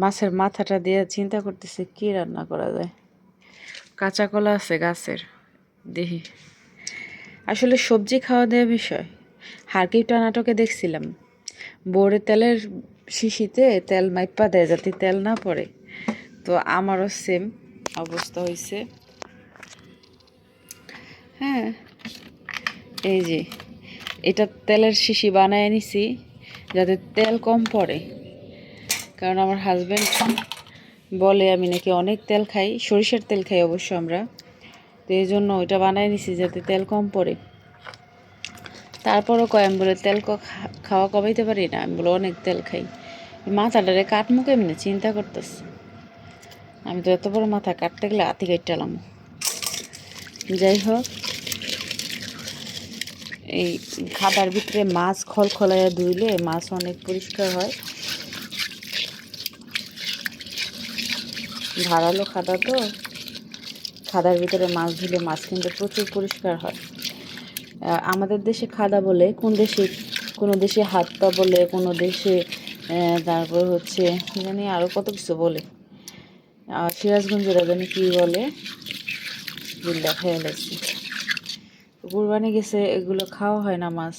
মাছের মাথাটা দিয়ে চিন্তা করতেছি কি রান্না করা যায়। কাঁচা কলা আছে গাছের, দেখি। আসলে সবজি খাওয়া দেওয়া বিষয়। হারকিপটা নাটকে দেখছিলাম বউরে তেলের শিশিতে তেল মাইপা দেয় যাতে তেল না পড়ে। তো আমারও সেম অবস্থা হয়েছে। হ্যাঁ, এই যে এটা তেলের শিশি বানায় নিছি যাতে তেল কম পড়ে। কারণ আমার হাজব্যান্ড বলে আমি নাকি অনেক তেল খাই, সরিষার তেল খাই অবশ্য আমরা। তো এই জন্য ওইটা বানায় নিছি যাতে তেল কম পড়ে। তারপরও কয় আমি বলে তেল খাওয়া কমাইতে পারি না, আমি বলে অনেক তেল খাই। মাথাটারে কাটমু কেমনি চিন্তা করতেছি। আমি তো এত বড় মাথা কাটতে গেলে আতি কাটলাম। যাই হোক, এই খাদার ভিতরে মাছ খলখলাইয়া ধুইলে মাছ অনেক পরিষ্কার হয়। ধারালো খাদা তো, খাদার ভিতরে মাছ ধুলে মাছ কিন্তু প্রচুর পরিষ্কার হয়। আমাদের দেশে খাদা বলে, কোনো দেশে হাত্তা বলে, কোনো দেশে তারপর হচ্ছে জানি আরও কত কিছু বলে। সিরাজগঞ্জের জানি কী বলে, বিল্লা খেয়ে লাগছে। কুরবানি গেছে, এগুলো খাওয়া হয় না মাছ।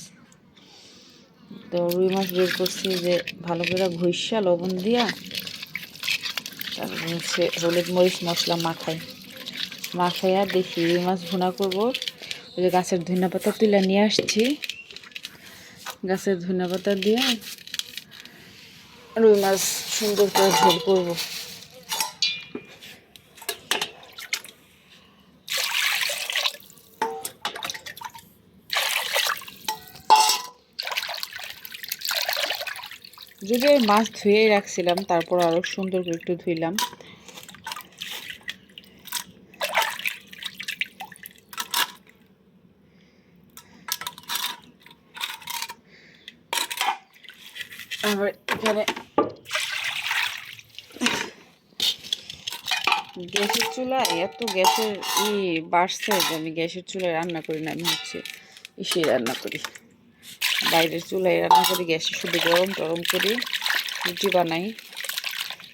তো রুই মাছ বের করছি যে ভালো করে ঘষা লবণ দিয়া, তারপর হচ্ছে হলুদ মরিচ মশলা মাখাইয়া দেখি রুই মাছ ভুনা করবো। ওই যে গাছের ধনিয়া পাতা তুলে নিয়ে আসছি, গাছের ধনিয়া পাতা দিয়ে রুই মাছ সুন্দর করে ঝোল করবো। যদিও মাছ ধুয়েই রাখছিলাম, তারপর আরও সুন্দর করে একটু ধুইলাম। আবার এখানে গ্যাসের চুলায় এত গ্যাসের বাড়ছে যে আমি গ্যাসের চুলায় রান্না করি না, আমি হচ্ছে ইসে রান্না করি, বাইরের চুলায় রান্না করি। গ্যাসে শুধু গরম টরম করি, রুটি বানাই।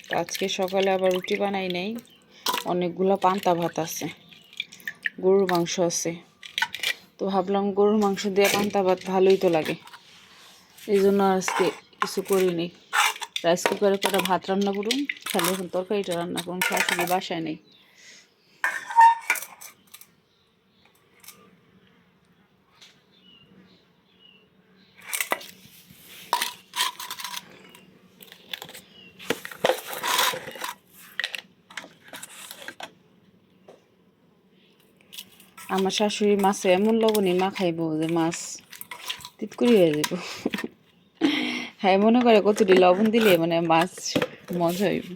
তো আজকে সকালে আবার রুটি বানাই নাই, অনেকগুলো পান্তা ভাত আছে, গরুর মাংস আছে। তো ভাবলাম গরুর মাংস দিয়ে পান্তা ভাত ভালোই তো লাগে, এই জন্য আজকে কিছু করিনি। রাইস কুকারে করে ভাত রান্না করুন, খালি এখন তরকারিটা রান্না করুন। শাশুড়ি বাসায় নেই। আমার শাশুড়ি মাছে এমন লবণই মা খাইব যে মাছ তিতকুরি হয়ে যাব। হ্যাঁ, মনে করে কতটি লবণ দিলে মানে মাছ মজা হইব।